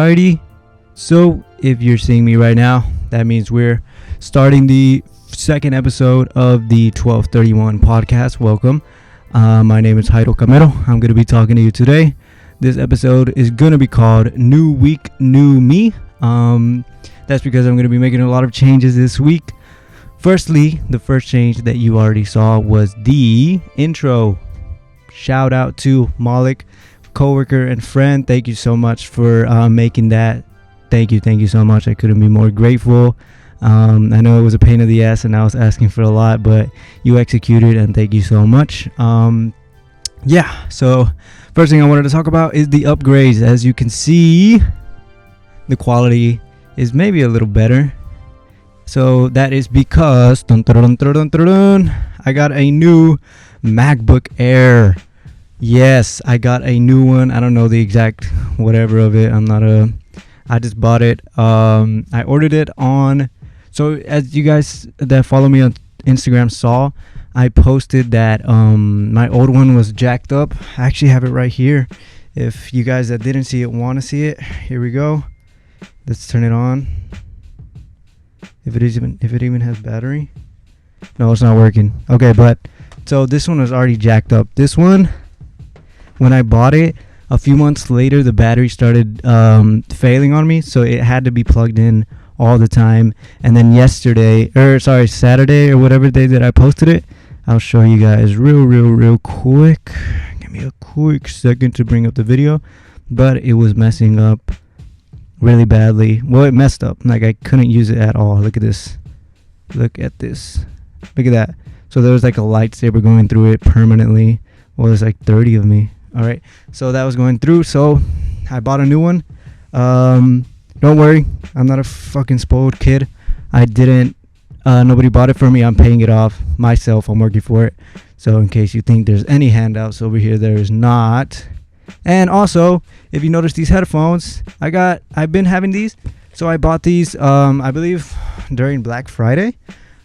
Alrighty, so if you're seeing me right now, that means we're starting the second episode of the 1231 podcast. Welcome. My name is Jairo Camero. I'm going to be talking to you today. This episode is going to be called New Week, New Me. That's because I'm going to be making a lot of changes this week. Firstly, the first change that you already saw was the intro. Shout out to Malik, coworker and friend. Thank you so much for making that. Thank you so much. I couldn't be more grateful. I know it was a pain in the ass and I was asking for a lot, but you executed, and thank you so much. So first thing I wanted to talk about is the upgrades. As you can see, the quality is maybe a little better. So that is because I got a new MacBook Air. Yes, I got a new one. I don't know the exact whatever of it. I just bought it. I ordered it on. So as you guys that follow me on Instagram saw, I posted that my old one was jacked up. I actually have it right here. If you guys that didn't see it want to see it, here we go. Let's turn it on. If it even has battery. No, it's not working. Okay, but so this one was already jacked up. This one, when I bought it, a few months later, the battery started failing on me, so it had to be plugged in all the time. And then Saturday or whatever day that I posted it, I'll show you guys real quick. Give me a quick second to bring up the video. But it was messing up really badly. Well, it messed up. Like, I couldn't use it at all. Look at this. Look at this. Look at that. So there was like a lightsaber going through it permanently. Well, there's like 30 of me. All right. So that was going through. So I bought a new one. Don't worry. I'm not a fucking spoiled kid. Nobody bought it for me. I'm paying it off myself. I'm working for it. So in case you think there's any handouts over here, there is not. And also, if you notice these headphones, I've been having these. So I bought these, I believe, during Black Friday.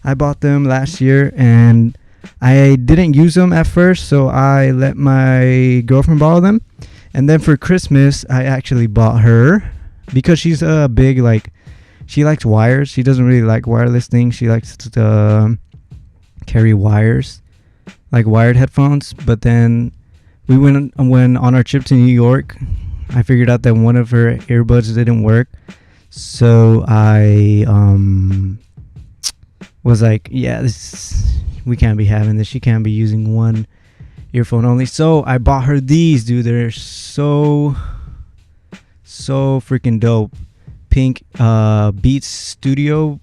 I bought them last year, and I didn't use them at first, so I let my girlfriend borrow them. And then for Christmas, I actually bought her, because she's a big, she likes wires. She doesn't really like wireless things. She likes to carry wires, like wired headphones. But then when on our trip to New York, I figured out that one of her earbuds didn't work. So I was like, yeah, we can't be having this. She can't be using one earphone only. So I bought her these, dude. They're so freaking dope. Pink Beats Studio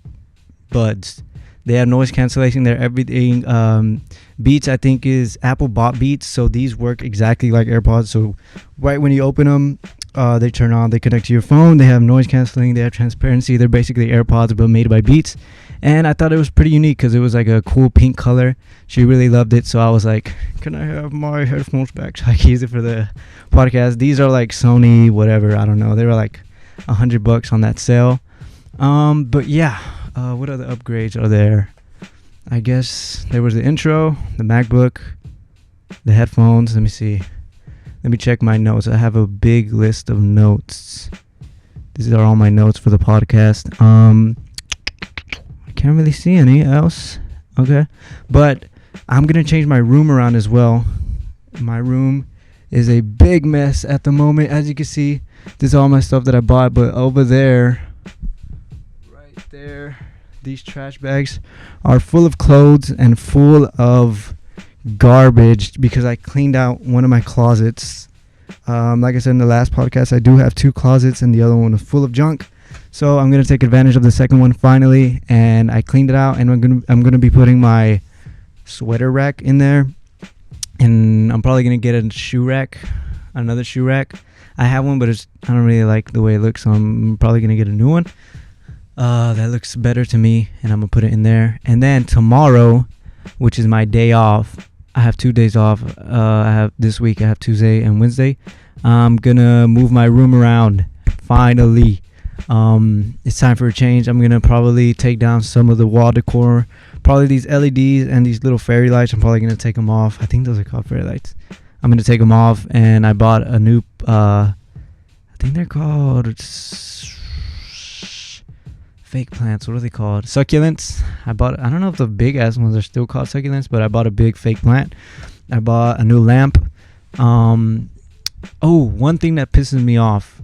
Buds. They have noise cancellation. They're everything. Beats, I think, is Apple bought Beats, so these work exactly like AirPods. So right when you open them, they turn on, they connect to your phone. They have noise canceling, they have transparency. They're basically AirPods but made by Beats. And I thought it was pretty unique because it was like a cool pink color. She really loved it, so I was like, can I have my headphones back so I can use it for the podcast? These are like Sony whatever, I don't know. They were like $100 on that sale. But yeah, what other upgrades are there? I guess there was the intro, the MacBook, the headphones. Let me see. Let me check my notes. I have a big list of notes. These are all my notes for the podcast. I can't really see any else. Okay. But I'm going to change my room around as well. My room is a big mess at the moment. As you can see, this is all my stuff that I bought. But over there, right there, these trash bags are full of clothes and full of garbage because I cleaned out one of my closets. Like I said in the last podcast, I do have 2 closets and the other one is full of junk. So I'm going to take advantage of the second one finally, and I cleaned it out, and I'm going to be putting my sweater rack in there, and I'm probably going to get another shoe rack. I have one, but I don't really like the way it looks, so I'm probably going to get a new one. That looks better to me, and I'm gonna put it in there. And then tomorrow, which is my day off, I have 2 days off. This week I have Tuesday and Wednesday. I'm gonna move my room around finally. It's time for a change. I'm gonna probably take down some of the wall decor, probably these LEDs and these little fairy lights. I'm probably gonna take them off. I think those are called fairy lights. I'm gonna take them off, and I bought a new think they're called fake plants. What are they called? Succulents. I don't know if the big ass ones are still called succulents, but I bought a big fake plant. I bought a new lamp. One thing that pisses me off,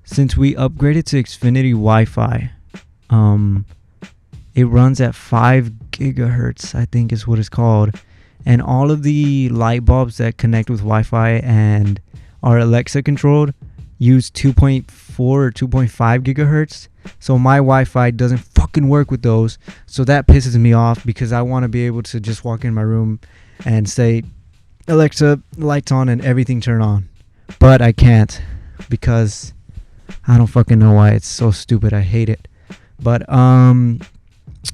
since we upgraded to Xfinity Wi-Fi, it runs at 5 gigahertz, I think is what it's called. And all of the light bulbs that connect with Wi-Fi and are Alexa controlled use 2.4 or 2.5 gigahertz. So my Wi-Fi doesn't fucking work with those. So that pisses me off because I want to be able to just walk in my room and say, Alexa, lights on, and everything turn on. But I can't because I don't fucking know why. It's so stupid. I hate it. But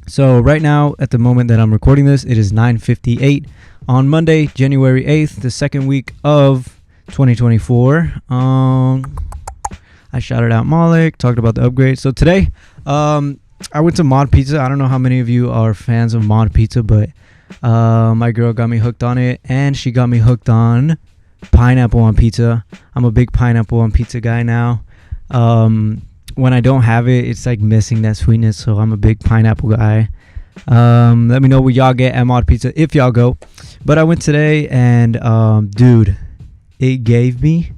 so right now, at the moment that I'm recording this, it is 9:58 on Monday, January 8th, the second week of 2024. I shouted out Malik, talked about the upgrade. So today, I went to Mod Pizza. I don't know how many of you are fans of Mod Pizza, but my girl got me hooked on it, and she got me hooked on pineapple on pizza. I'm a big pineapple on pizza guy now. When I don't have it, it's like missing that sweetness, so I'm a big pineapple guy. Let me know what y'all get at Mod Pizza if y'all go. But I went today, and dude, it gave me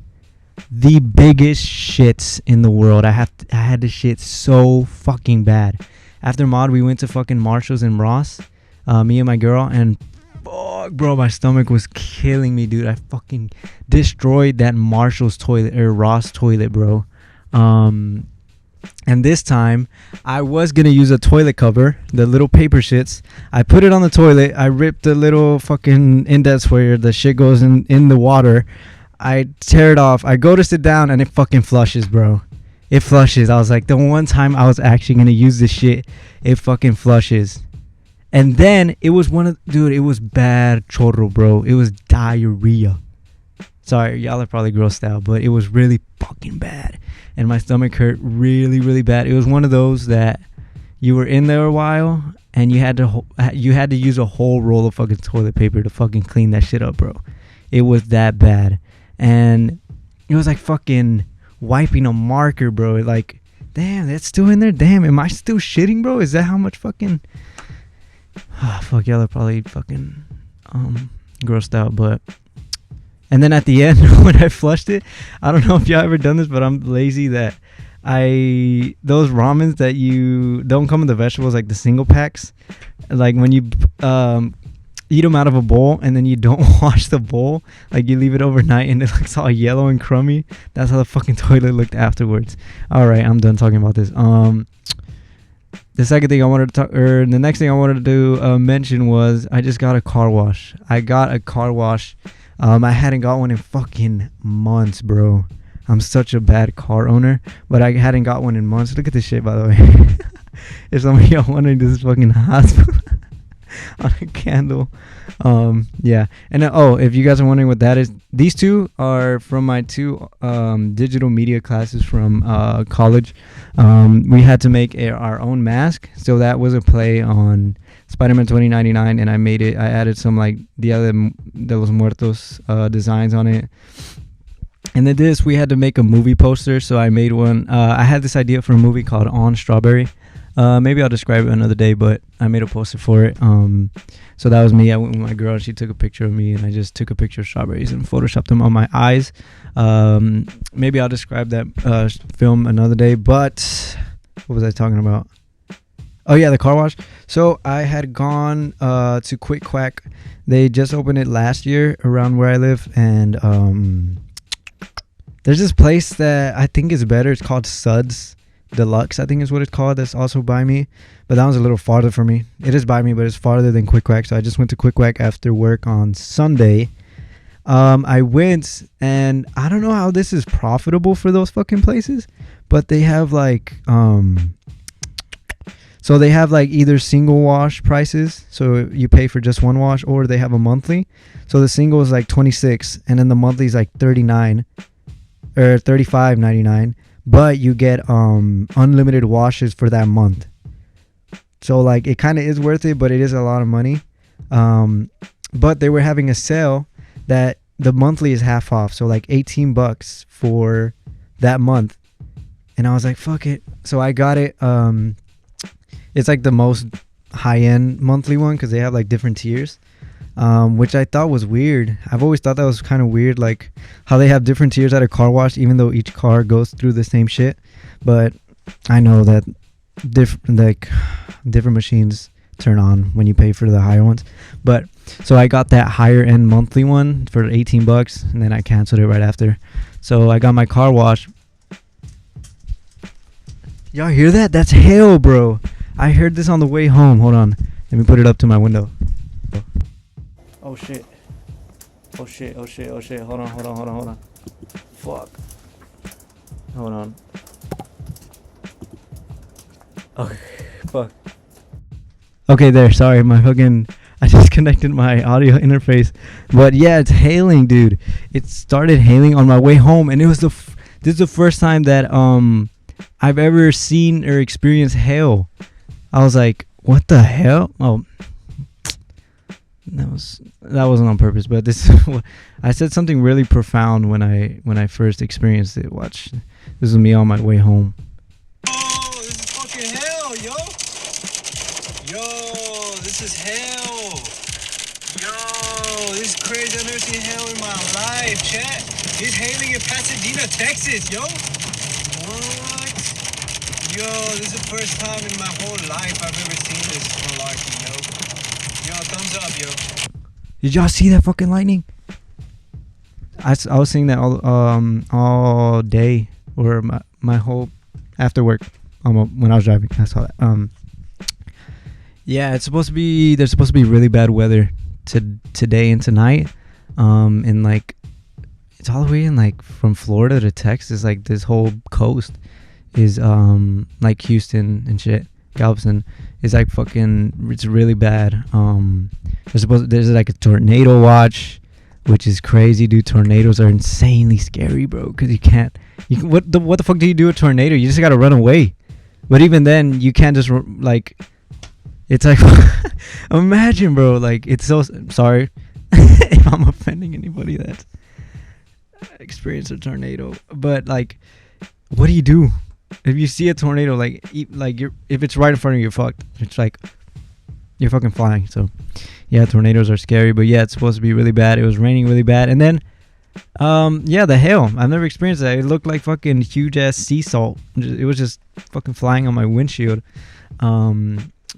the biggest shits in the world. I had to shit so fucking bad. After Mod, we went to fucking Marshall's and Ross, me and my girl, and fuck, bro, my stomach was killing me, dude. I fucking destroyed that Marshall's toilet or Ross toilet, bro. And this time I was gonna use a toilet cover, the little paper shits. I put it on the toilet. I ripped the little fucking index where the shit goes in the water. I tear it off. I go to sit down and it fucking flushes, bro. It flushes. I was like, the one time I was actually gonna use this shit, it fucking flushes. And then it was it was bad chorro, bro. It was diarrhea. Sorry, y'all are probably grossed out, but it was really fucking bad. And my stomach hurt really, really bad. It was one of those that you were in there a while and you had to use a whole roll of fucking toilet paper to fucking clean that shit up, bro. It was that bad. And it was like fucking wiping a marker, bro. Like, damn, that's still in there? Damn, am I still shitting, bro? Is that how much fucking... fuck, y'all are probably fucking grossed out, but... And then at the end, when I flushed it, I don't know if y'all ever done this, but I'm lazy that those ramens that you don't come with the vegetables, like the single packs, like when you eat them out of a bowl and then you don't wash the bowl, like you leave it overnight and it looks all yellow and crummy. That's how the fucking toilet looked afterwards. All right, I'm done talking about this. The second thing I wanted to the next thing I wanted to mention was I just got a car wash. I got a car wash. I hadn't got one in fucking months, bro. I'm such a bad car owner, but I hadn't got one in months. Look at this shit, by the way. If some of y'all wondering, this is fucking hospital on a candle. Yeah. And if you guys are wondering what that is, these two are from my two digital media classes from college. We had to make our own mask, so that was a play on Spider-Man 2099, and I added some like Dia de los Muertos designs on it. And then we had to make a movie poster, so I made one. I had this idea for a movie called On Strawberry. Maybe I'll describe it another day, but I made a poster for it. So that was me. I went with my girl, she took a picture of me, and I just took a picture of strawberries and photoshopped them on my eyes. Maybe I'll describe that film another day, but what was I talking about? Oh yeah, the car wash. So I had gone to Quick Quack. They just opened it last year around where I live, and there's this place that I think is better. It's called Suds Deluxe, I think is what it's called. That's also by me, but that one's a little farther for me. It is by me, but it's farther than Quick Quack. So I just went to Quick Quack after work on Sunday. I went, and I don't know how this is profitable for those fucking places, but they have like so they have like either single wash prices, so you pay for just one wash, or they have a monthly. So the single is like $26, and then the monthly is like $39 or $35.99. But you get unlimited washes for that month. So like it kind of is worth it, but it is a lot of money. But they were having a sale that the monthly is half off, so like $18 for that month, and I was like, fuck it. So I got it. It's like the most high-end monthly one because they have like different tiers, which I thought was weird. I've always thought that was kind of weird, like how they have different tiers at a car wash, even though each car goes through the same shit. But I know that different machines turn on when you pay for the higher ones. But so I got that higher end monthly one for $18, and then I canceled it right after. So I got my car wash. Y'all hear that? That's hail, bro. I heard this on the way home. Hold on, let me put it up to my window. Oh shit. Oh shit. Oh shit. Oh shit. Hold on. Fuck. Hold on. Okay. Fuck. Okay, there. Sorry, I just connected my audio interface. But yeah, it's hailing, dude. It started hailing on my way home, and it was this is the first time that I've ever seen or experienced hail. I was like, what the hell? Oh, that wasn't on purpose, but this I said something really profound when I first experienced it. Watch. This is me on my way home. Oh, this is fucking hell, yo. Yo, this is hell. Yo, this is crazy. I've never seen hell in my life, chat. It's hailing in Pasadena, Texas, yo. What? Yo, this is the first time in my whole life I've ever seen this malarkey, yo. Yo, thumbs up, yo. Did y'all see that fucking lightning? I was seeing that all day, or my whole after work, when I was driving. I saw that. Yeah, there's supposed to be really bad weather today and tonight. And like it's all the way in like from Florida to Texas. Like this whole coast is like Houston and shit. Galveston is like fucking. It's really bad. There's like a tornado watch, which is crazy, dude. Tornadoes are insanely scary, bro. Because what the fuck do you do with a tornado? You just gotta run away. But even then, you can't just like. It's like, imagine, bro. Like, it's so sorry if I'm offending anybody that's experienced a tornado. But like, what do you do if you see a tornado? Like if it's right in front of you, you're fucked. It's like you're fucking flying. So yeah, tornadoes are scary. But yeah, it's supposed to be really bad. It was raining really bad, and then yeah, the hail. I've never experienced that. It looked like fucking huge ass sea salt. It was just fucking flying on my windshield.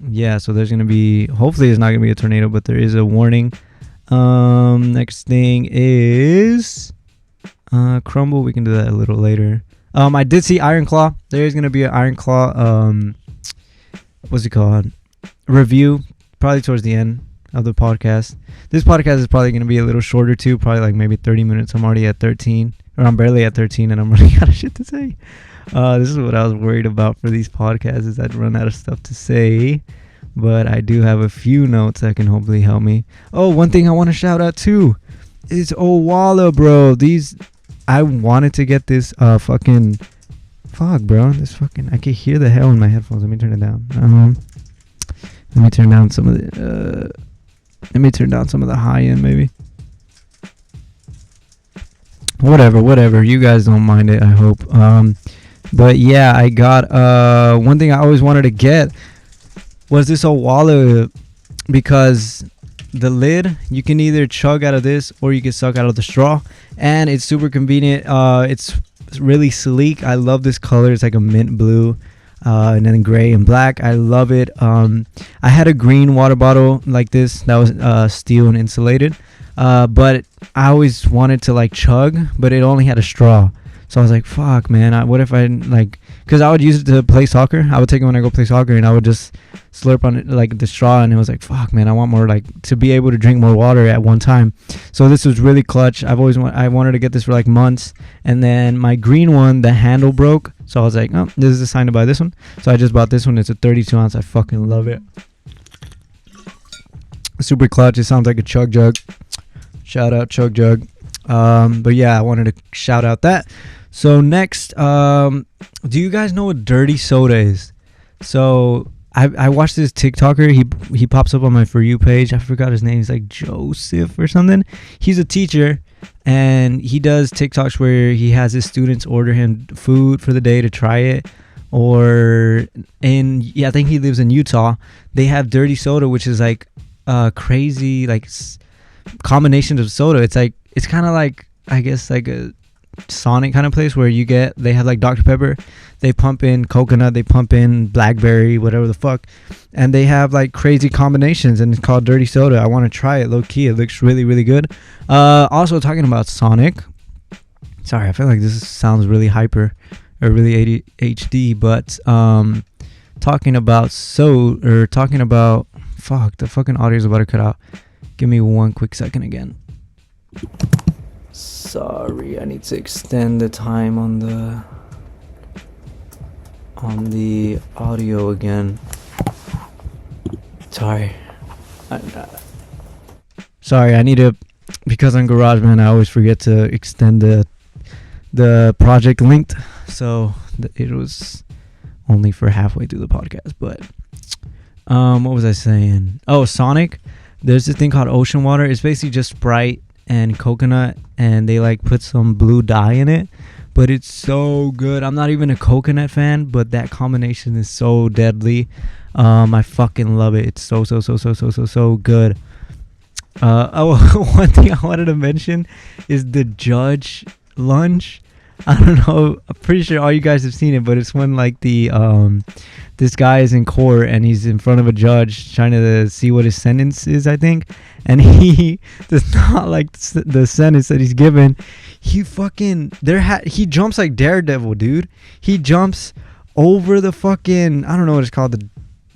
Yeah, so there's gonna be, hopefully it's not gonna be a tornado, but there is a warning. Next thing is crumble. We can do that a little later. I did see Iron Claw. There is gonna be an Iron Claw what's it called, review, probably towards the end of the podcast. This podcast is probably gonna be a little shorter too, probably like maybe 30 minutes. I'm already at 13, or I'm barely at 13, and I'm running out of shit to say. This is what I was worried about for these podcasts, is I'd run out of stuff to say. But I do have a few notes that can hopefully help me. Oh, one thing I want to shout out too is Owala, bro. I wanted to get this fucking bro. This fucking, I can hear the hell in my headphones. Let me turn it down. Let me turn down some of the high end maybe. Whatever. You guys don't mind it, I hope. But yeah, I got one thing I always wanted to get was this Owala, because the lid, you can either chug out of this or you can suck out of the straw, and it's super convenient. It's really sleek. I love this color. It's like a mint blue, and then gray and black. I love it. I had a green water bottle like this that was steel and insulated, but I always wanted to like chug, but it only had a straw. So I was like, fuck, man. What if I like, because I would use it to play soccer. I would take it when I go play soccer, and I would just slurp on it like the straw. And it was like, fuck, man. I want more, like, to be able to drink more water at one time. So this was really clutch. I wanted to get this for like months. And then my green one, the handle broke. So I was like, oh, this is a sign to buy this one. So I just bought this one. It's a 32 ounce. I fucking love it. Super clutch. It sounds like a chug jug. Shout out chug jug. But yeah, I wanted to shout out that. So next, do you guys know what dirty soda is? So I watched this TikToker. He pops up on my For You page. I forgot his name. He's like Joseph or something. He's a teacher, and he does TikToks where he has his students order him food for the day to try it. I think he lives in Utah. They have dirty soda, which is like crazy like combinations of soda. It's kind of like, I guess, like a Sonic kind of place where they have like Dr. Pepper, they pump in coconut, they pump in blackberry, whatever the fuck, and they have like crazy combinations, and it's called dirty soda. I want to try it low key. It looks really, really good. Also talking about Sonic, sorry, I feel like this sounds really hyper or really ADHD, but talking about fuck, the fucking audio's about to cut out. Give me 1 quick second again. Sorry, I need to extend the time on the audio again. Sorry, I need to, because on GarageBand I always forget to extend the project linked, so it was only for halfway through the podcast. But what was I saying? Oh, Sonic. There's this thing called Ocean Water. It's basically just Sprite and coconut, and they like put some blue dye in it, but it's so good. I'm not even a coconut fan, but that combination is so deadly. I fucking love it. It's so good. One thing I wanted to mention is the Judge lunch. I don't know, I'm pretty sure all you guys have seen it, but it's when like this guy is in court and he's in front of a judge trying to see what his sentence is, I think, and he does not like the sentence that he's given. He jumps like Daredevil, dude. He jumps over the fucking, I don't know what it's called, the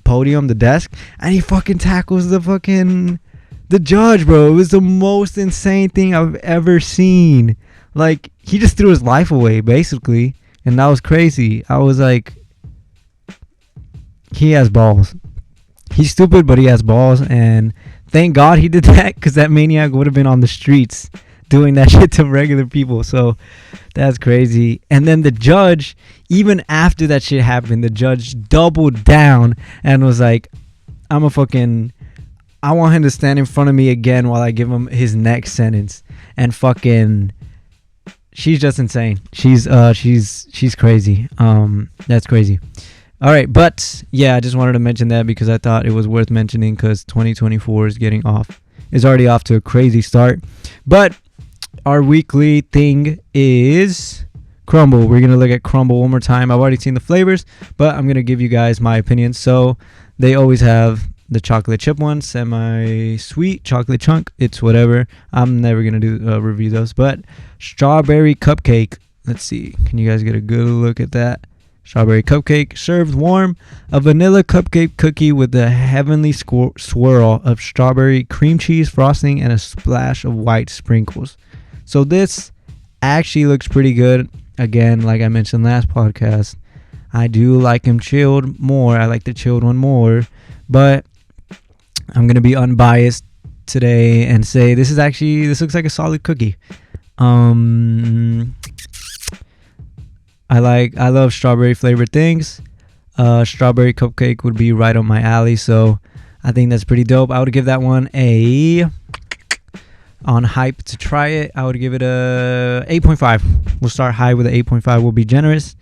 podium, the desk, and he fucking tackles the judge, bro. It was the most insane thing I've ever seen. Like, he just threw his life away, basically, and that was crazy. I was like, he has balls. He's stupid, but he has balls, and thank God he did that, because that maniac would have been on the streets doing that shit to regular people. So that's crazy. And then the judge, even after that shit happened, the judge doubled down and was like, I want him to stand in front of me again while I give him his next sentence. And fucking, she's just insane. She's crazy. That's crazy. All right, but yeah, I just wanted to mention that because I thought it was worth mentioning, because 2024 is already off to a crazy start. But our weekly thing is Crumble. We're going to look at Crumble one more time. I've already seen the flavors, but I'm going to give you guys my opinion. So they always have the chocolate chip one, semi-sweet, chocolate chunk. It's whatever. I'm never going to do review those. But strawberry cupcake. Let's see. Can you guys get a good look at that? Strawberry cupcake, served warm. A vanilla cupcake cookie with a heavenly swirl of strawberry cream cheese frosting and a splash of white sprinkles. So this actually looks pretty good. Again, like I mentioned last podcast, I do like them chilled more. I like the chilled one more. But I'm going to be unbiased today and say this looks like a solid cookie. I love strawberry flavored things. Strawberry cupcake would be right on my alley, so I think that's pretty dope. I would give that one on hype to try it. I would give it a 8.5. We'll start high with an 8.5. We'll be generous.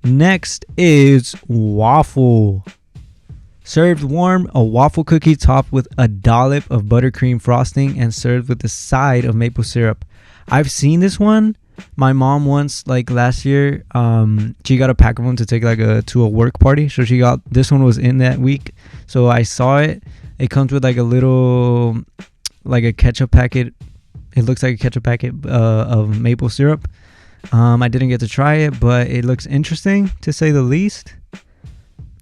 Next is waffle. Served warm, a waffle cookie topped with a dollop of buttercream frosting and served with a side of maple syrup. I've seen this one. My mom once, like last year, she got a pack of them to take to a work party. So this one was in that week. So I saw it. It comes with like a ketchup packet. It looks like a ketchup packet of maple syrup. I didn't get to try it, but it looks interesting to say the least.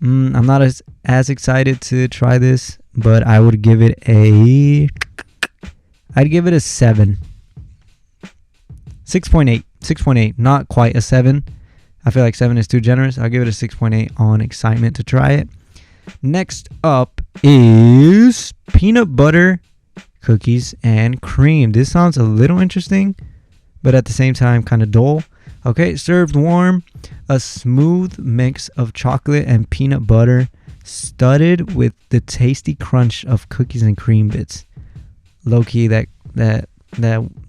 I'm not as excited to try this, but I would give it a 7. 6.8, not quite a 7. I feel like 7 is too generous. I'll give it a 6.8 on excitement to try it. Next up is peanut butter cookies and cream. This sounds a little interesting, but at the same time kind of dull. Okay, served warm, a smooth mix of chocolate and peanut butter studded with the tasty crunch of cookies and cream bits. Low key, that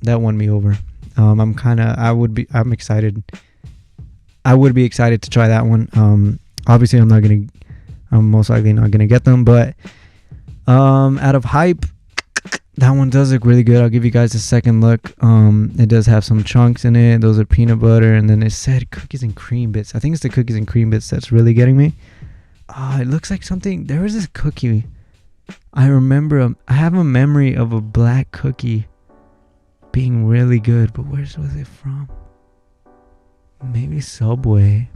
won me over. I'm excited. I would be excited to try that one. Obviously I'm most likely not gonna get them, but out of hype, that one does look really good. I'll give you guys a second look. It does have some chunks in it. Those are peanut butter, and then it said cookies and cream bits. I think it's the cookies and cream bits that's really getting me. It looks like something. There was this cookie. I remember. I have a memory of a black cookie being really good, but where was it from? Maybe Subway.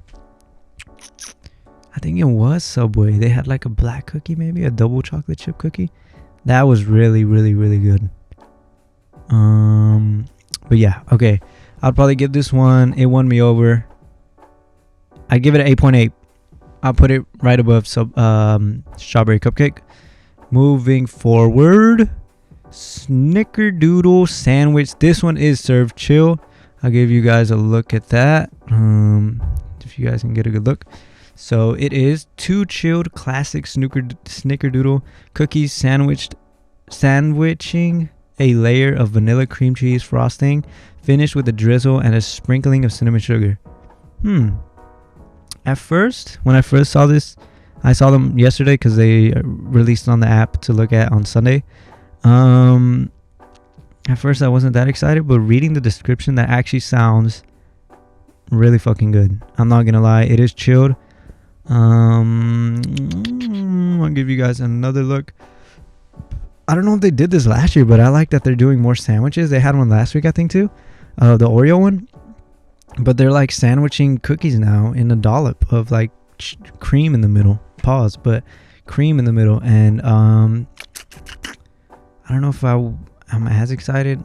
I think it was Subway. They had like a black cookie, maybe a double chocolate chip cookie. That was really, really, really good. But yeah, okay. I'll probably give this one. It won me over. I give it an 8.8. I'll put it right above strawberry cupcake. Moving forward, Snickerdoodle sandwich. This one is served chill. I'll give you guys a look at that. If you guys can get a good look. So it is 2 chilled classic Snickerdoodle cookies sandwiching a layer of vanilla cream cheese frosting, finished with a drizzle and a sprinkling of cinnamon sugar. At first, when I first saw this, I saw them yesterday because they released on the app to look at on Sunday. At first I wasn't that excited, but reading the description, that actually sounds really fucking good. I'm not gonna lie, it is chilled. I'll give you guys another look. I don't know if they did this last year, but I like that they're doing more sandwiches. They had one last week, I think, too. The Oreo one. But they're like sandwiching cookies now in a dollop of like cream in the middle. Pause, but cream in the middle. And I don't know if I'm as excited.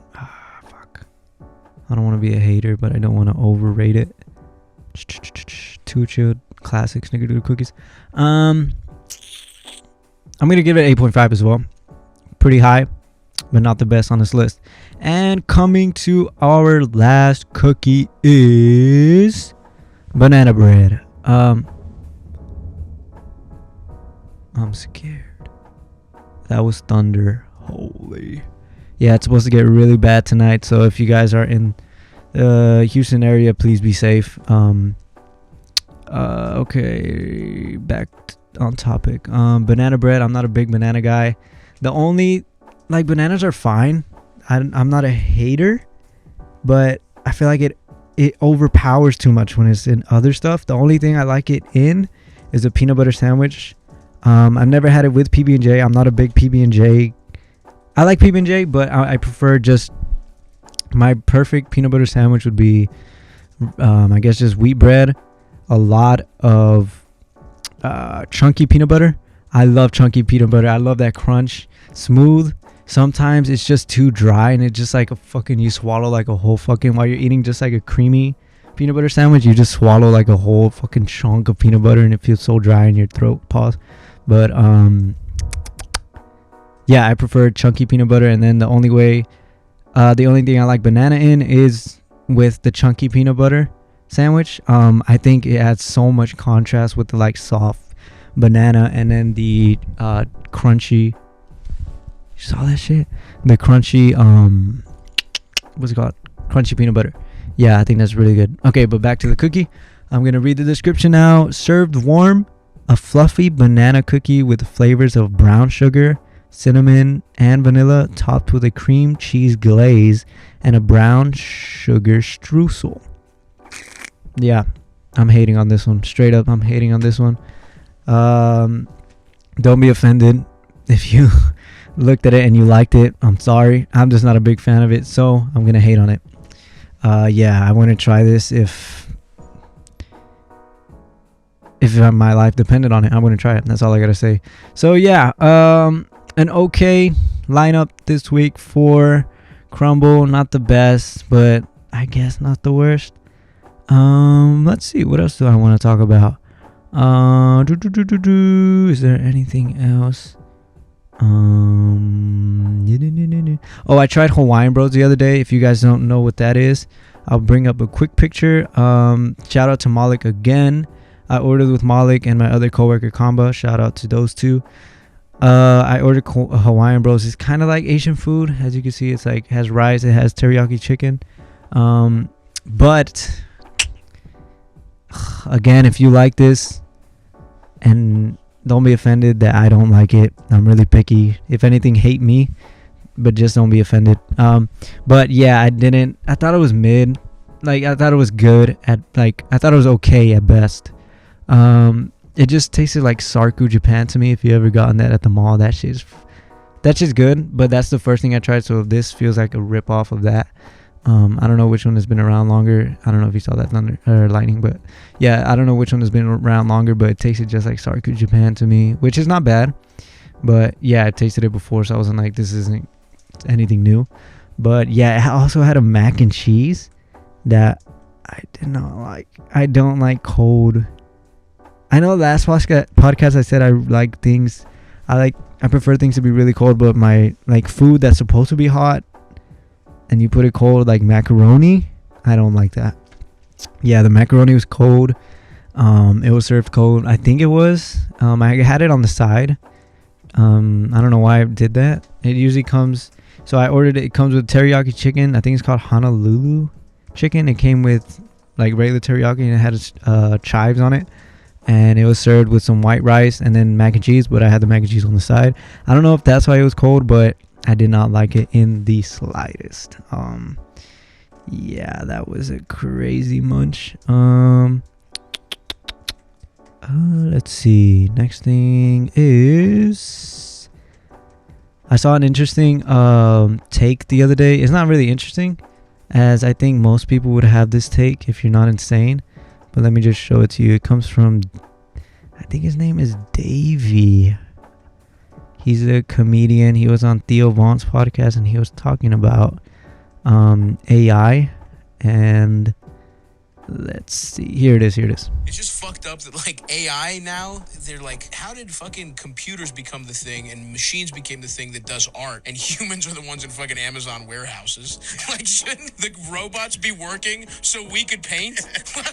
Fuck. I don't want to be a hater, but I don't want to overrate it. 2 chilled classic Snickerdoodle cookies. I'm gonna give it 8.5 as well. Pretty high, but not the best on this list. And coming to our last cookie is banana bread. I'm scared. That was thunder. Holy. Yeah, it's supposed to get really bad tonight, so if you guys are in the Houston area, please be safe. Okay, back on topic. Banana bread. I'm not a big banana guy. The only, like, bananas are fine. I'm not a hater, but I feel like it overpowers too much when it's in other stuff. The only thing I like it in is a peanut butter sandwich. I've never had it with PB&J. I'm not a big PB&J. I like PB&J, but I prefer just, my perfect peanut butter sandwich would be, I guess, just wheat bread, a lot of chunky peanut butter. I love chunky peanut butter. I love that crunch. Smooth. Sometimes it's just too dry and it's just like a fucking, you swallow like a whole fucking, while you're eating just like a creamy peanut butter sandwich, you just swallow like a whole fucking chunk of peanut butter and it feels so dry in your throat. Pause. But yeah, I prefer chunky peanut butter. And then the only thing I like banana in is with the chunky peanut butter sandwich. I think it adds so much contrast with the like soft banana and then the crunchy, you saw that shit, the crunchy what's it called, crunchy peanut butter. Yeah, I think that's really good. Okay, but back to the cookie. I'm gonna read the description now. Served warm, a fluffy banana cookie with flavors of brown sugar, cinnamon, and vanilla, topped with a cream cheese glaze and a brown sugar streusel. Yeah, I'm hating on this one. Straight up, I'm hating on this one. Don't be offended if you looked at it and you liked it. I'm sorry. I'm just not a big fan of it, so I'm gonna hate on it. Yeah, I want to try this if my life depended on it. I'm gonna try it. That's all I gotta say. So yeah, an okay lineup this week for Crumbl. Not the best, but I guess not the worst. Let's see, what else do I want to talk about? Is there anything else? Oh, I tried Hawaiian Bros the other day. If you guys don't know what that is, I'll bring up a quick picture. Shout out to Malik again. I ordered with Malik and my other coworker Kamba. Shout out to those two. I ordered Hawaiian Bros. It's kind of like Asian food. As you can see, it's like has rice. It has teriyaki chicken. But again, if you like this, and don't be offended that I don't like it. I'm really picky. If anything, hate me, but just don't be offended. But yeah, I thought it was mid. Like, I thought it was good I thought it was okay at best. It just tasted like Sarku Japan to me. If you ever gotten that at the mall, that shit's good. But that's the first thing I tried. So this feels like a rip off of that. I don't know which one has been around longer. I don't know if you saw that thunder or lightning, but yeah, I don't know which one has been around longer, but it tasted just like Sarku Japan to me, which is not bad. But yeah, I tasted it before, so I wasn't like, this isn't anything new. But yeah, it also had a mac and cheese that I did not like. I don't like cold. I know last podcast I said I like things. I prefer things to be really cold, but my like food that's supposed to be hot and you put it cold, like macaroni, I don't like that. Yeah, the macaroni was cold. It was served cold. I think it was. I had it on the side. I don't know why I did that. It usually comes. So I ordered it. It comes with teriyaki chicken. I think it's called Honolulu chicken. It came with like regular teriyaki and it had chives on it. And it was served with some white rice and then mac and cheese. But I had the mac and cheese on the side. I don't know if that's why it was cold, but I did not like it in the slightest. Yeah, that was a crazy munch. Let's see. Next thing is, I saw an interesting take the other day. It's not really interesting, as I think most people would have this take if you're not insane. But let me just show it to you. It comes from, I think his name is Davey. He's a comedian. He was on Theo Vaughn's podcast and he was talking about AI. And let's see. Here it is. It's just fucked up that like AI now, they're like, how did fucking computers become the thing and machines became the thing that does art and humans are the ones in fucking Amazon warehouses? Like, shouldn't the robots be working so we could paint? Why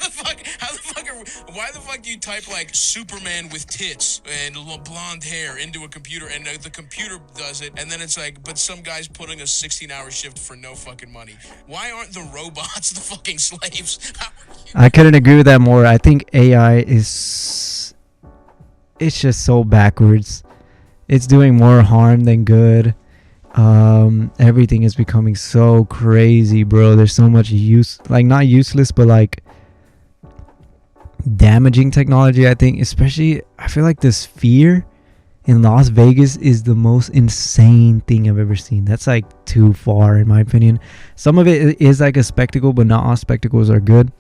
the fuck do you type like Superman with tits and blonde hair into a computer and the computer does it, and then it's like, but some guy's putting a 16-hour shift for no fucking money. Why aren't the robots the fucking slaves? I couldn't agree with that more. I think AI it's just so backwards. It's doing more harm than good. Everything is becoming so crazy, bro. There's so much not useless, but like damaging technology. I think, especially, I feel like the Sphere in Las Vegas is the most insane thing I've ever seen. That's like too far, in my opinion. Some of it is like a spectacle, but not all spectacles are good.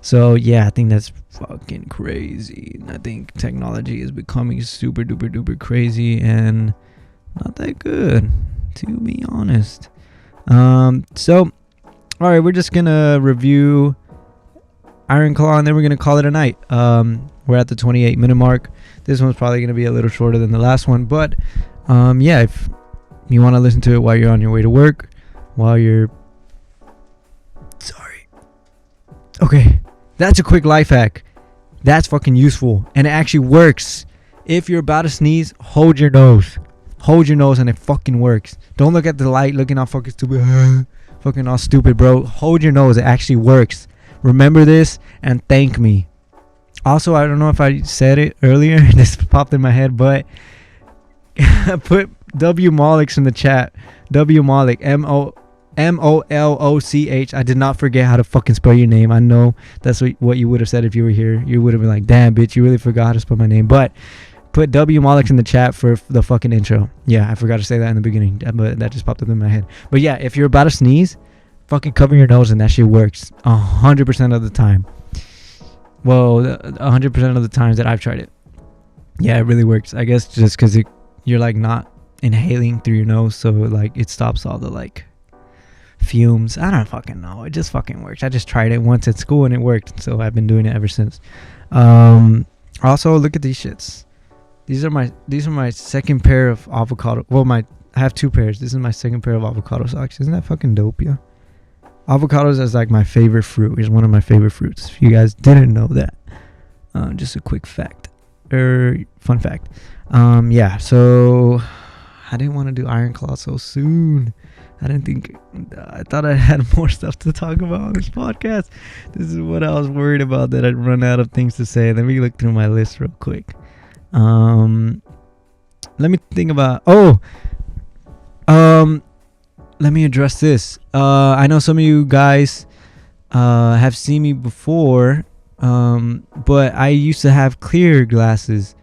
So yeah, I think that's fucking crazy. I think technology is becoming super duper duper crazy and not that good, to be honest. So all right, we're just gonna review Iron Claw and then we're gonna call it a night. We're at the 28-minute mark. This one's probably gonna be a little shorter than the last one, but yeah, if you want to listen to it while you're on your way to work, okay, that's a quick life hack. That's fucking useful and it actually works. If you're about to sneeze, hold your nose and it fucking works. Don't look at the light looking all fucking stupid. Fucking all stupid, bro. Hold your nose. It actually works. Remember this and thank me. Also, I don't know if I said it earlier. This popped in my head, but put W Moloch in the chat. W Moloch, Molloch. I did not forget how to fucking spell your name. I know that's what you would have said if you were here. You would have been like, damn, bitch, you really forgot how to spell my name. But put W Moloch in the chat for the fucking intro. Yeah, I forgot to say that in the beginning, but that just popped up in my head. But yeah, if you're about to sneeze, fucking cover your nose and that shit works 100% of the time. Well, 100% of the times that I've tried it. Yeah, it really works. I guess just because you're like not inhaling through your nose, so like it stops all the like fumes. I don't fucking know. It just fucking works. I just tried it once at school and it worked, so I've been doing it ever since. Also, look at these shits. These are my second pair of avocado. Well, I have two pairs. This is my second pair of avocado socks. Isn't that fucking dope, yeah? Avocados is like my favorite fruit. It's one of my favorite fruits. If you guys didn't know that. Just a quick fact, or fun fact. Yeah, so I didn't want to do Iron Claw so soon. I thought I had more stuff to talk about on this podcast. This is what I was worried about, that I'd run out of things to say. Let me look through my list real quick. Let me think about, let me address this. I know some of you guys have seen me before, but I used to have clear glasses.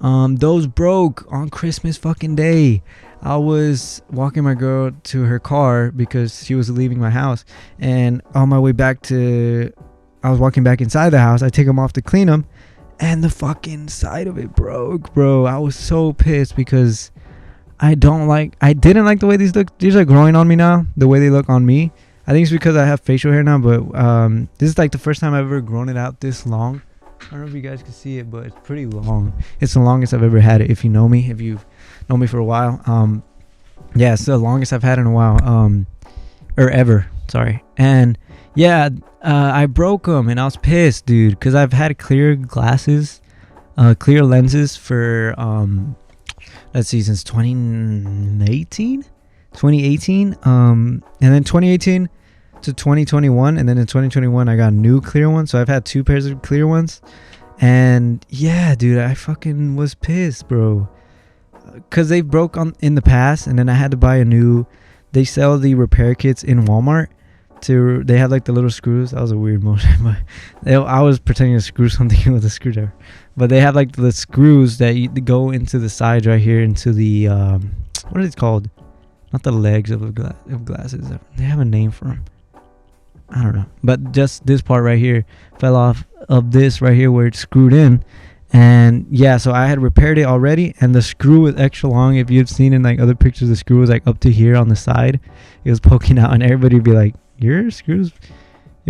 Those broke on Christmas fucking day. I was walking my girl to her car because she was leaving my house, and on my way back I was walking back inside the house. I take them off to clean them, and the fucking side of it broke, bro. I was so pissed because I didn't like the way these look. These are growing on me now, the way they look on me. I think it's because I have facial hair now, but this is like the first time I've ever grown it out this long. I don't know if you guys can see it, but it's pretty long. It's the longest I've ever had it. If you know me, if you've known me for a while, yeah, it's the longest I've had in a while, or ever. Sorry. And yeah, I broke them, and I was pissed, dude, because I've had clear glasses, clear lenses for let's see, since 2018, and then 2018 to 2021, and then in 2021 I got new clear ones. So I've had two pairs of clear ones, and yeah, dude, I fucking was pissed, bro, because they broke in the past, and then I had to buy a new. They sell the repair kits in Walmart. They had like the little screws. That was a weird motion, but I was pretending to screw something with a screwdriver. But they have like the screws that go into the sides right here, into the what is it called? Not the legs of glasses. They have a name for them. I don't know. But just this part right here fell off of this right here where it's screwed in. And yeah, so I had repaired it already, and the screw was extra long. If you've seen in like other pictures, the screw was like up to here on the side. It was poking out, and everybody would be like, your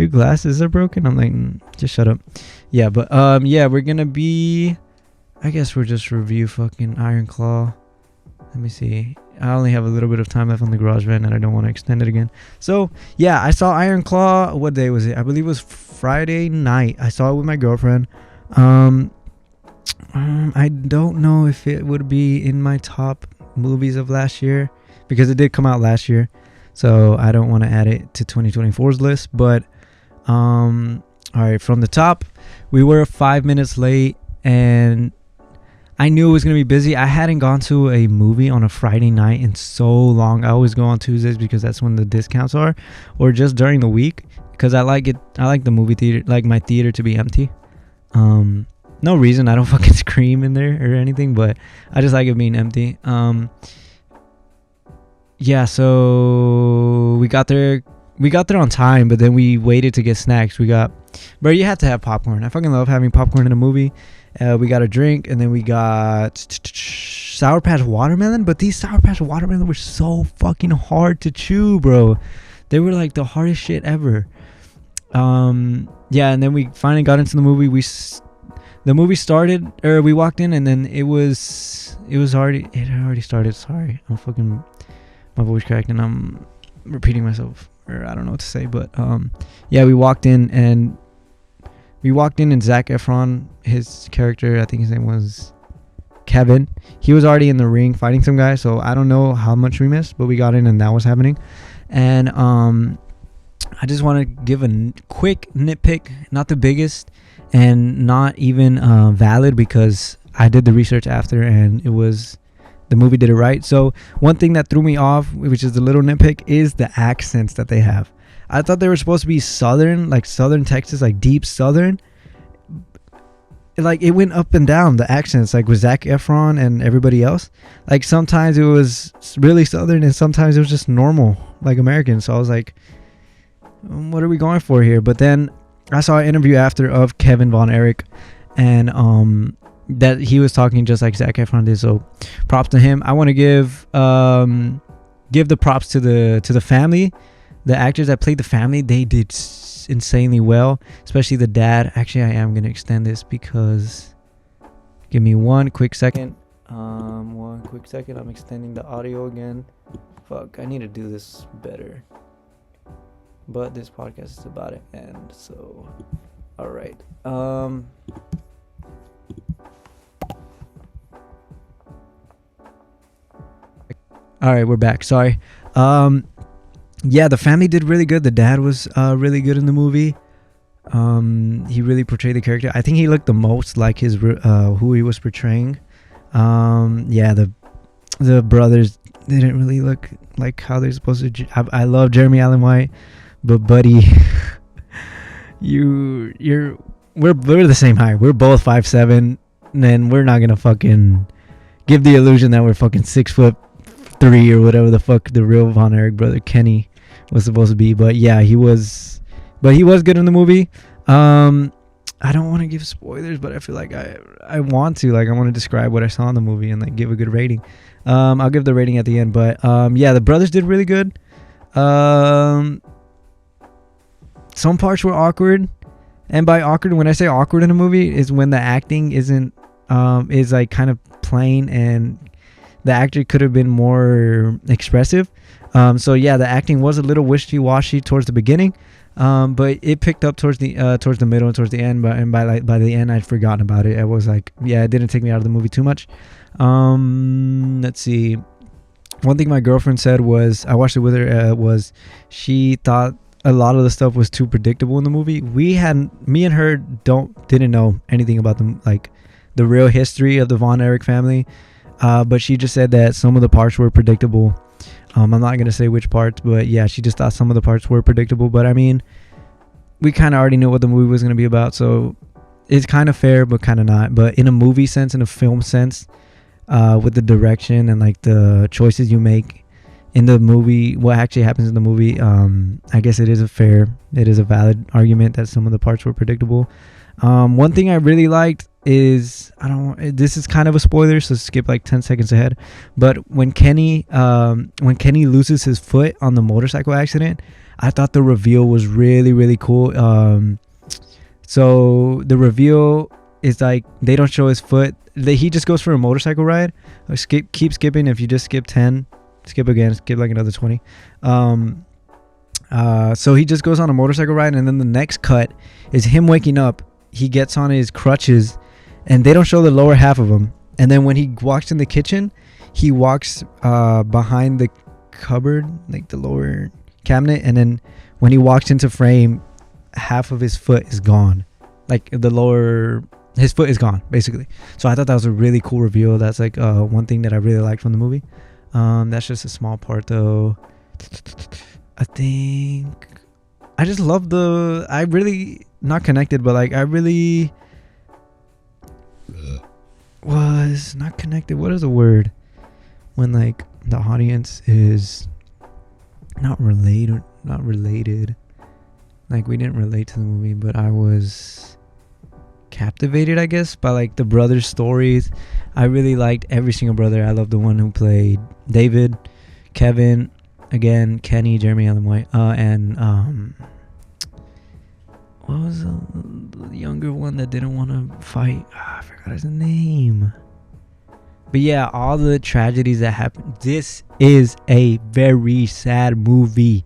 glasses are broken. I'm like, just shut up. Yeah, but yeah, we're gonna be, I guess we'll just review fucking Iron Claw. Let me see. I only have a little bit of time left on the GarageBand, and I don't want to extend it again. So yeah, I saw Iron Claw. What day was it? I believe it was Friday night. I saw it with my girlfriend. I don't know if it would be in my top movies of last year, because it did come out last year, so I don't want to add it to 2024's list. But all right, from the top, we were 5 minutes late, and I knew it was going to be busy. I hadn't gone to a movie on a Friday night in so long. I always go on Tuesdays because that's when the discounts are, or just during the week, because I like the movie theater, like my theater, to be empty. No reason. I don't fucking scream in there or anything, but I just like it being empty. Yeah, we got there on time, but then we waited to get snacks. But you had to have popcorn. I fucking love having popcorn in a movie. We got a drink, and then we got Sour Patch Watermelon. But these Sour Patch Watermelon were so fucking hard to chew, bro. They were like the hardest shit ever. Yeah, and then we finally got into the movie. The movie started, or we walked in, and then it had already started. Sorry, my voice cracked, and I'm repeating myself, or I don't know what to say. But yeah, we walked in, and Zac Efron, his character, I think his name was Kevin, he was already in the ring fighting some guy. So I don't know how much we missed, but we got in, and that was happening. And I just want to give a quick nitpick, not the biggest, and not even valid, because I did the research after, and the movie did it right. So one thing that threw me off, which is the little nitpick, is the accents that they have. I thought they were supposed to be southern, like southern Texas, like deep southern. Like it went up and down, the accents, like with Zac Efron and everybody else. Like sometimes it was really southern, and sometimes it was just normal, like American. So I was like, what are we going for here? But then I saw an interview after of Kevin Von Erich, and that he was talking just like Zac Efron did. So props to him. I want to give the props to the family. The actors that played the family, they did insanely well, especially the dad. Actually, I am going to extend this, because give me one quick second. I'm extending the audio again. Fuck, I need to do this better. But this podcast is about to end, so all right. All right, we're back. Sorry. Yeah, the family did really good. The dad was really good in the movie. He really portrayed the character. I think he looked the most like his who he was portraying. Yeah, the brothers didn't really look like how they're supposed to. I love Jeremy Allen White, but buddy, we're the same height. We're both 5'7", and we're not gonna fucking give the illusion that we're fucking 6'3" or whatever the fuck the real Von Erich brother Kenny was supposed to be. But yeah, he was good in the movie. I don't want to give spoilers, but I feel like I want to. Like, I want to describe what I saw in the movie and like give a good rating. I'll give the rating at the end, but yeah, the brothers did really good. Some parts were awkward, and by awkward, when I say awkward in a movie, is when the acting isn't is like kind of plain, and the actor could have been more expressive. So yeah, the acting was a little wishy-washy towards the beginning. But it picked up towards the middle and towards the end. But by the end, I'd forgotten about it. I was like, yeah, it didn't take me out of the movie too much. Let's see. One thing my girlfriend said was, I watched it with her, was she thought a lot of the stuff was too predictable in the movie. Me and her didn't know anything about the real history of the Von Erich family. But she just said that some of the parts were predictable. I'm not going to say which parts, but yeah, she just thought some of the parts were predictable. But I mean, we kind of already knew what the movie was going to be about, so it's kind of fair, but kind of not. But in a movie sense, in a film sense, with the direction and like the choices you make in the movie, what actually happens in the movie, I guess it is a valid argument that some of the parts were predictable. One thing I really liked is, this is kind of a spoiler, so skip like 10 seconds ahead, but when Kenny loses his foot on the motorcycle accident, I thought the reveal was really, really cool. So the reveal is like, they don't show his foot, he just goes for a motorcycle ride. Keep skipping. If you just skip 10, skip again, skip like another 20. So he just goes on a motorcycle ride, and then the next cut is him waking up. He gets on his crutches, and they don't show the lower half of him. And then when he walks in the kitchen, he walks behind the cupboard, like the lower cabinet, and then when he walks into frame, half of his foot is gone. Like his foot is gone, basically. So I thought that was a really cool reveal. That's like one thing that I really liked from the movie. That's just a small part, though. I think I just love I really, not connected, but like I really was not connected. What is the word when like the audience is not related? Like, we didn't relate to the movie, but I was captivated, I guess, by like the brothers' stories. I really liked every single brother. I love the one who played David, Kevin, again, Kenny, Jeremy Allen White, and what was the younger one that didn't want to fight? I forgot his name. But yeah, all the tragedies that happened. This is a very sad movie.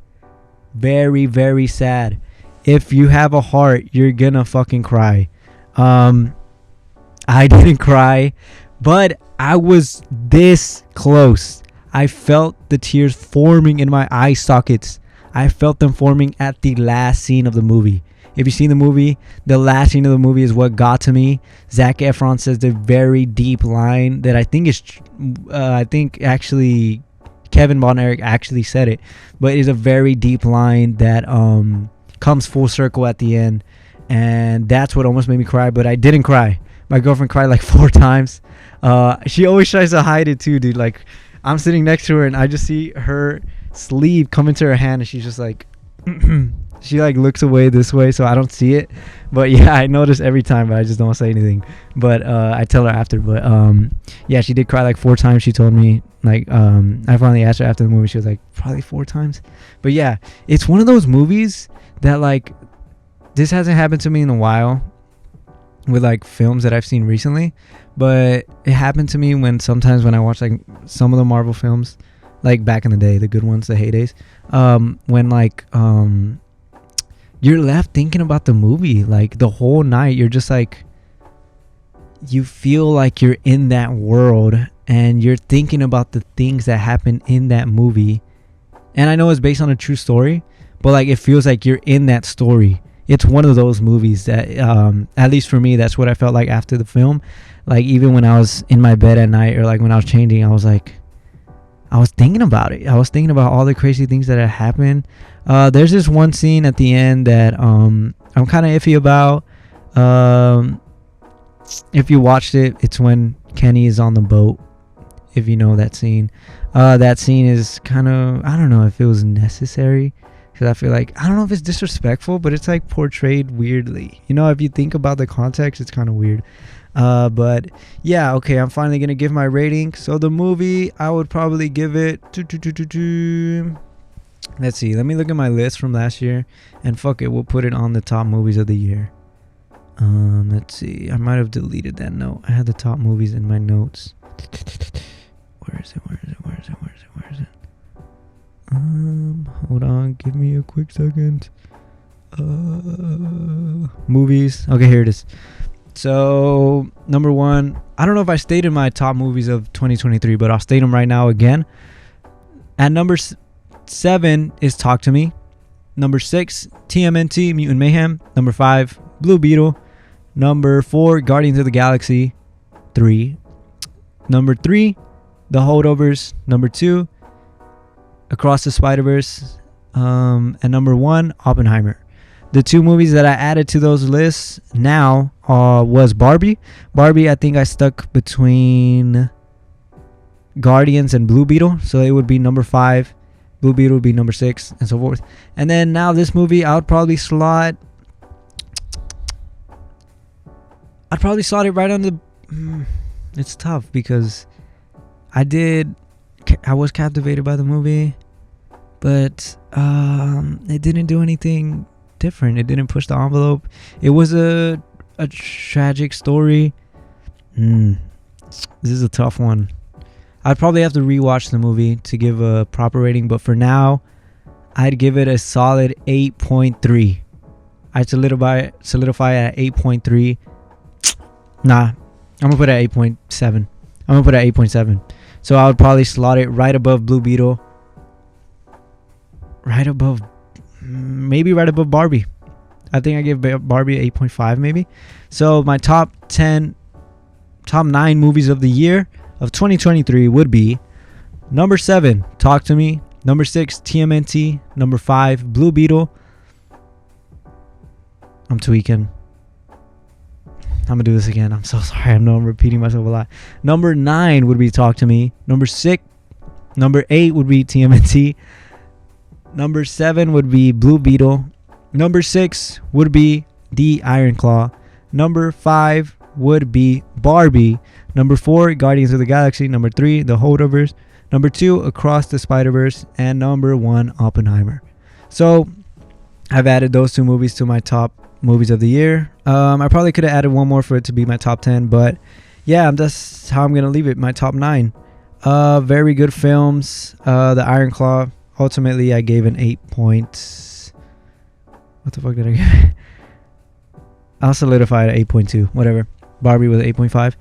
Very, very sad. If you have a heart, you're gonna fucking cry. I didn't cry, but I was this close. I felt the tears forming in my eye sockets. I felt them forming at the last scene of the movie. If you've seen the movie, the last scene of the movie is what got to me. Zac Efron says the very deep line that I think actually Kevin Von Erich actually said it, but it is a very deep line that comes full circle at the end, and that's what almost made me cry, but I didn't cry. My girlfriend cried like 4 times. She always tries to hide it too, dude. Like, I'm sitting next to her and I just see her sleeve come into her hand, and she's just like she like looks away this way, so I don't see it. But yeah, I notice every time, but I just don't say anything. But I tell her after. But yeah, she did cry like 4 times. She told me, like, I finally asked her after the movie. She was like, probably 4 times. But yeah, it's one of those movies that, like, this hasn't happened to me in a while with like films that I've seen recently, but it happened to me sometimes when I watch like some of the Marvel films, like back in the day, the good ones, the heydays, when like you're left thinking about the movie like the whole night. You're just like, you feel like you're in that world, and you're thinking about the things that happen in that movie. And I know it's based on a true story, but like it feels like you're in that story. It's one of those movies that, at least for me, that's what I felt like after the film. Like even when I was in my bed at night, or like when I was changing, I was thinking about it. I was thinking about all the crazy things that had happened. There's this one scene at the end that I'm kind of iffy about. If you watched it, it's when Kenny is on the boat. If you know that scene. That scene is kind of, I don't know if it was necessary, because I feel like, I don't know if it's disrespectful, but it's like portrayed weirdly. You know, if you think about the context, it's kind of weird. But yeah, okay, I'm finally gonna give my rating. So the movie, I would probably give it let's see, let me look at my list from last year, and fuck it, we'll put it on the top movies of the year. Let's see, I might have deleted that note. I had the top movies in my notes. Where is it? Hold on, give me a quick second. Movies. Okay, here it is. So, number 1, I don't know if I stated my top movies of 2023, but I'll state them right now again. At number 7 is Talk to Me. Number 6, TMNT, Mutant Mayhem. Number 5, Blue Beetle. Number 4, Guardians of the Galaxy 3. Number 3, The Holdovers. Number 2, Across the Spider-Verse. And number 1, Oppenheimer. The 2 movies that I added to those lists now was Barbie. Barbie, I think I stuck between Guardians and Blue Beetle, so it would be number 5. Blue Beetle would be number 6, and so forth. And then now this movie, I'd probably slot it right on the... It's tough because I was captivated by the movie, but it didn't do anything different. It didn't push the envelope. It was a tragic story. This is a tough one. I'd probably have to rewatch the movie to give a proper rating, but for now, I'd give it a solid 8.3. I'd solidify at 8.3. Nah, I'm gonna put it at 8.7. So I would probably slot it right above Blue Beetle, maybe right above Barbie. I think I gave Barbie 8.5 maybe. So my top 9 movies of the year of 2023 would be number 7, Talk to Me. Number 6, TMNT. Number 5, Blue Beetle. I'm tweaking. I'm gonna do this again. I'm so sorry. I know I'm repeating myself a lot. Number 9 would be Talk to Me. Number 8 would be TMNT. Number 7 would be Blue Beetle. Number 6 would be The Iron Claw. Number 5 would be Barbie. Number 4, Guardians of the Galaxy. Number 3, The Holdovers. Number 2, Across the Spider-Verse. And number 1, Oppenheimer. So I've added those 2 movies to my top movies of the year. I probably could have added one more for it to be my top 10, but yeah, that's how I'm gonna leave it. My top 9. Very good films. The Iron Claw, ultimately I gave an 8 points. What the fuck did I give? I'll solidify it at 8.2. Whatever. Barbie was 8.5.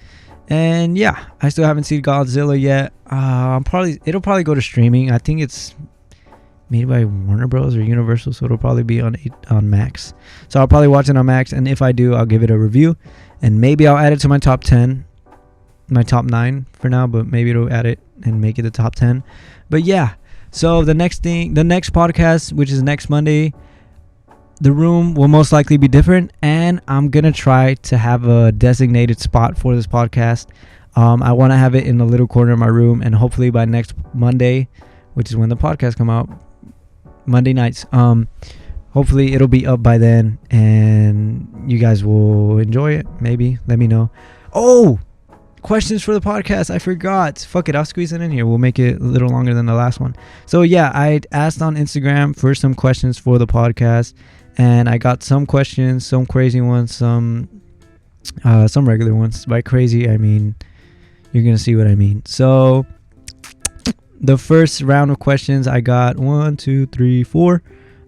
And yeah, I still haven't seen Godzilla yet. It'll probably go to streaming. I think it's made by Warner Bros. Or Universal, so it'll probably be on Max. So I'll probably watch it on Max, and if I do, I'll give it a review, and maybe I'll add it to my top 10, my top 9 for now, but maybe it'll add it and make it the top 10. But yeah, so the next podcast, which is next Monday, the room will most likely be different, and I'm gonna try to have a designated spot for this podcast. I want to have it in a little corner of my room, and hopefully by next Monday, which is when the podcast come out, Monday nights, hopefully it'll be up by then, and you guys will enjoy it. Maybe let me know. Oh, questions for the podcast, I forgot. Fuck it, I'll squeeze it in here. We'll make it a little longer than the last one. So yeah, I asked on Instagram for some questions for the podcast, and I got some questions, some crazy ones, some regular ones. By crazy, I mean, you're gonna see what I mean. So the first round of questions, I got 1, 2, 3, 4.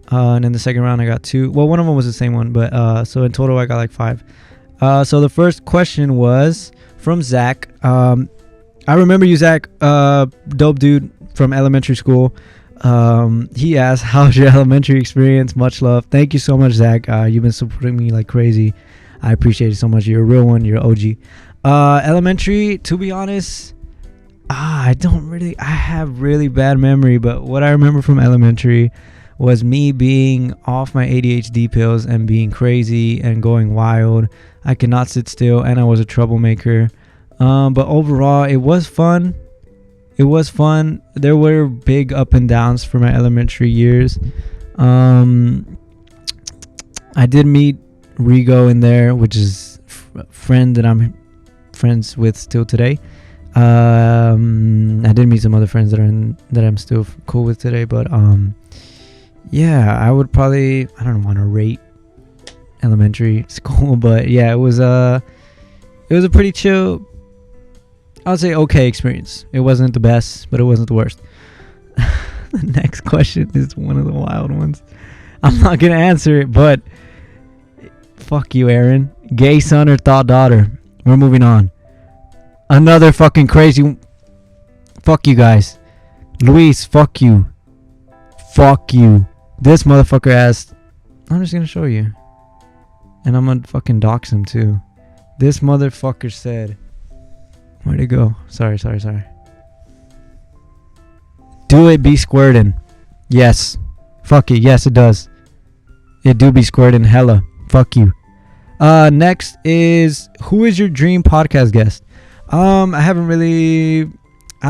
And then the second round, I got 2. Well, one of them was the same one, but so in total, I got like 5. So the first question was from Zach. I remember you, Zach, dope dude from elementary school. He asked, how's your elementary experience? Much love. Thank you so much, Zach. You've been supporting me like crazy. I appreciate it so much. You're a real one. You're OG. Elementary, to be honest, I have really bad memory, but what I remember from elementary was me being off my ADHD pills and being crazy and going wild. I could not sit still, and I was a troublemaker. But overall, it was fun. There were big up and downs for my elementary years. I did meet Rigo in there, which is a friend that I'm friends with still today. I did meet some other friends that I'm still cool with today, but yeah, I would probably, I don't want to rate elementary school, but yeah, it was a pretty chill, I would say okay experience. It wasn't the best, but it wasn't the worst. The next question is one of the wild ones. I'm not gonna answer it, but fuck you, Aaron. Gay son or thought daughter? We're moving on. Another fucking crazy. Fuck you guys. Luis, fuck you. Fuck you. This motherfucker asked. I'm just gonna show you. And I'm gonna fucking dox him too. This motherfucker said. Where'd it go? Sorry. Do it be squirting? Yes. Fuck it. Yes, it does. It do be squirting hella. Fuck you. Next is, who is your dream podcast guest? I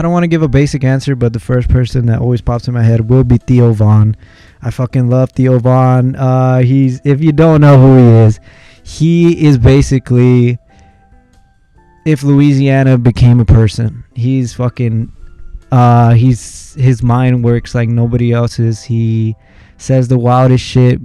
don't want to give a basic answer, but the first person that always pops in my head will be Theo Von. I fucking love Theo Von. If you don't know who he is basically if Louisiana became a person. He's fucking his mind works like nobody else's. He says the wildest shit,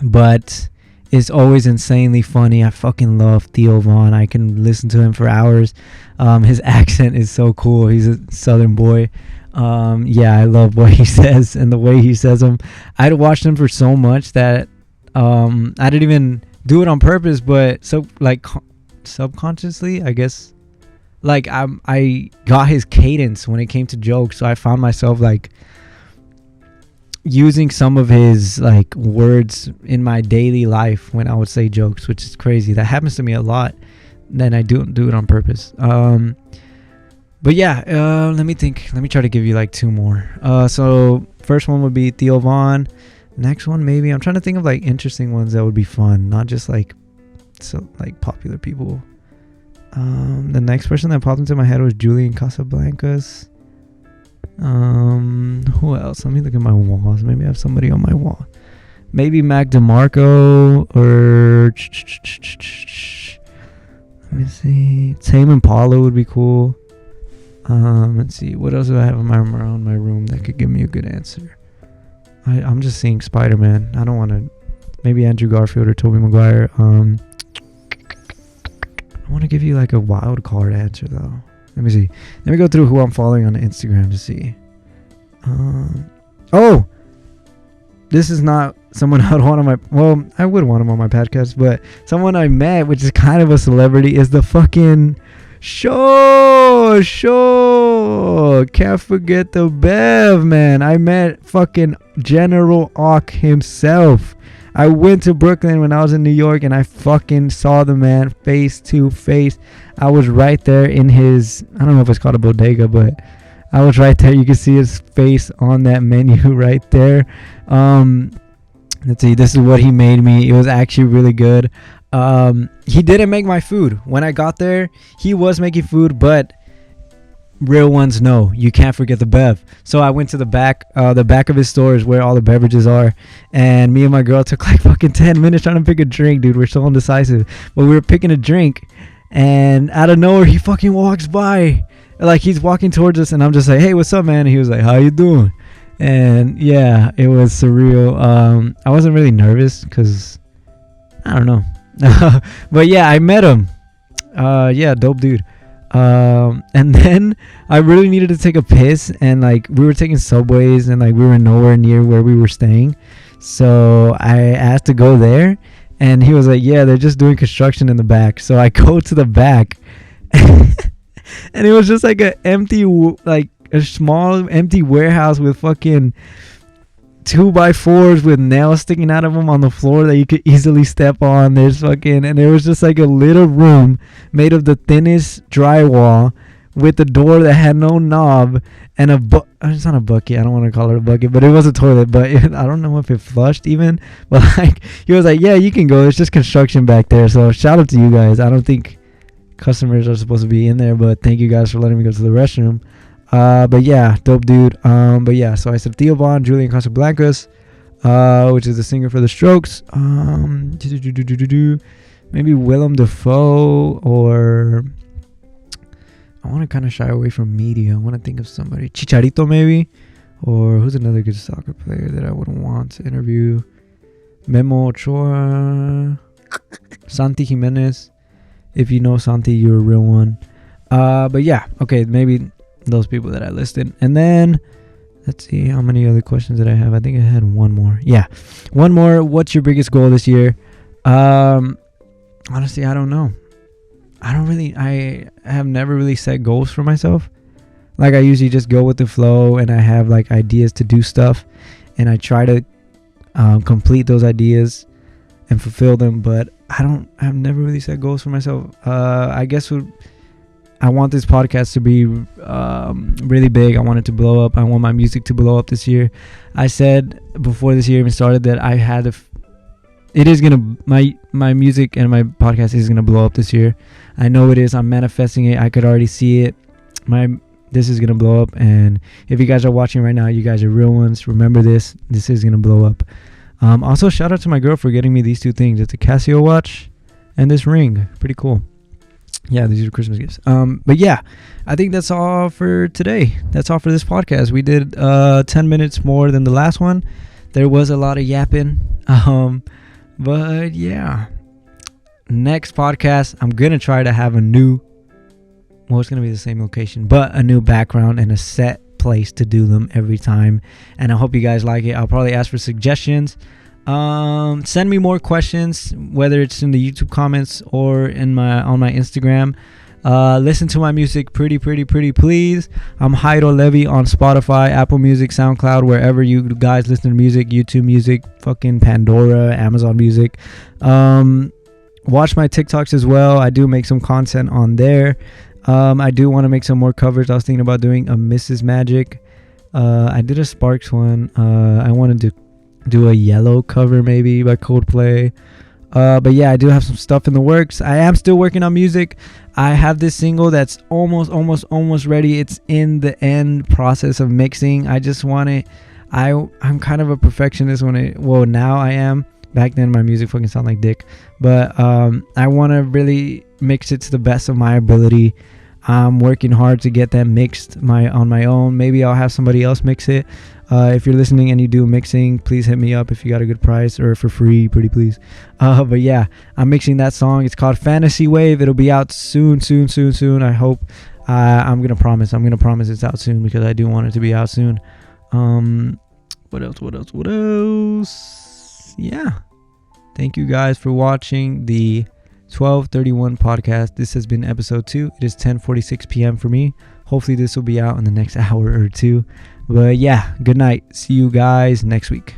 but is always insanely funny. I fucking love Theo Von. I can listen to him for hours. His accent is so cool. He's a southern boy. Yeah, I love what he says and the way he says them. I'd watched him for so much that I didn't even do it on purpose, but so like subconsciously, I guess. Like I got his cadence when it came to jokes, so I found myself like using some of his like words in my daily life when I would say jokes, which is crazy. That happens to me a lot. Then I do it on purpose. But yeah, let me think. Let me try to give you like two more. So first one would be Theo Von. Next one, maybe I'm trying to think of like interesting ones that would be fun, not just like so like popular people. The next person that popped into my head was Julian Casablancas. Who else? Let me look at my walls. Maybe I have somebody on my wall. Maybe Mac DeMarco or let me see. Tame Impala would be cool. Let's see. What else do I have around my room that could give me a good answer? I'm just seeing Spider-Man. I don't want to. Maybe Andrew Garfield or Tobey Maguire. I want to give you like a wild card answer though. Let me see. Let me go through who I'm following on Instagram to see. Oh, this is not someone I would want on my. Well, I would want him on my podcast, but someone I met, which is kind of a celebrity, is the fucking Show. Can't forget the Bev, man. I met fucking General Ock himself. I went to Brooklyn when I was in New York, and I fucking saw the man face to face. I was right there in his, I don't know if it's called a bodega, but I was right there. You can see his face on that menu right there. Let's see. This is what he made me. It was actually really good. He didn't make my food. When I got there, he was making food, but real ones know you can't forget the Bev. So I went to the back of his store is where all the beverages are, and me and my girl took like fucking 10 minutes trying to pick a drink, dude. We're so indecisive, but we were picking a drink, and out of nowhere he fucking walks by, like he's walking towards us, and I'm just like, hey, what's up, man? And he was like, how you doing? And yeah, it was surreal. I wasn't really nervous because I don't know. But yeah, I met him. Yeah, dope dude. And then I really needed to take a piss, and like we were taking subways, and like we were nowhere near where we were staying, so I asked to go there, and he was like, yeah, they're just doing construction in the back. So I go to the back And it was just like a empty, like a small empty warehouse with fucking 2x4s with nails sticking out of them on the floor that you could easily step on. There's fucking, and there was just like a little room made of the thinnest drywall with a door that had no knob and it's not a bucket. I don't want to call it a bucket, but it was a toilet. But I don't know if it flushed even. But like he was like, yeah, you can go. It's just construction back there. So shout out to you guys. I don't think customers are supposed to be in there, but thank you guys for letting me go to the restroom. But yeah, dope dude. But yeah, so I said Theo Von, Julian Casablancas, which is the singer for the Strokes. Maybe Willem Dafoe, or I want to kind of shy away from media. I want to think of somebody. Chicharito maybe, or who's another good soccer player that I would want to interview? Memo Ochoa, Santi Jimenez. If you know Santi, you're a real one. But yeah, okay, maybe those people that I listed. And then let's see how many other questions did I have. I think I had one more. Yeah, one more. What's your biggest goal this year? Honestly, I don't know. I have never really set goals for myself. Like I usually just go with the flow, and I have like ideas to do stuff, and I try to complete those ideas and fulfill them. But I've never really set goals for myself. I guess I want this podcast to be really big. I want it to blow up. I want my music to blow up this year. I said before this year even started that I had my music and my podcast is gonna blow up this year. I know it is. I'm manifesting it. I could already see it. This is gonna blow up. And if you guys are watching right now, you guys are real ones. Remember this. This is gonna blow up. Also, shout out to my girl for getting me these two things. It's a Casio watch and this ring. Pretty cool. Yeah, these are Christmas gifts. But yeah, I think that's all for today. That's all for this podcast. We did 10 minutes more than the last one. There was a lot of yapping. But yeah, next podcast, I'm going to try to have it's going to be the same location, but a new background and a set place to do them every time. And I hope you guys like it. I'll probably ask for suggestions. Send me more questions, whether it's in the YouTube comments or on my Instagram. Listen to my music pretty please. I'm Jairo Levy on Spotify, Apple Music, SoundCloud, wherever you guys listen to music, YouTube Music, fucking Pandora, Amazon Music. Watch my TikToks as well. I do make some content on there. I do want to make some more covers. I was thinking about doing a Mrs. Magic. I did a Sparks one. I wanted to do a Yellow cover maybe by Coldplay. But yeah, I do have some stuff in the works. I am still working on music. I have this single that's almost ready. It's in the end process of mixing. I just want it. I'm kind of a perfectionist now I am. Back then my music fucking sound like dick. But I want to really mix it to the best of my ability. I'm working hard to get that mixed on my own. Maybe I'll have somebody else mix it. If you're listening and you do mixing, please hit me up if you got a good price or for free, pretty please. But yeah, I'm mixing that song. It's called Fantasy Wave. It'll be out soon. I hope. I'm gonna promise it's out soon because I do want it to be out soon. What else? Yeah. Thank you guys for watching the 1231 podcast. This has been episode 2. It is 10:46 p.m. for me. Hopefully this will be out in the next hour or two. But yeah, good night. See you guys next week.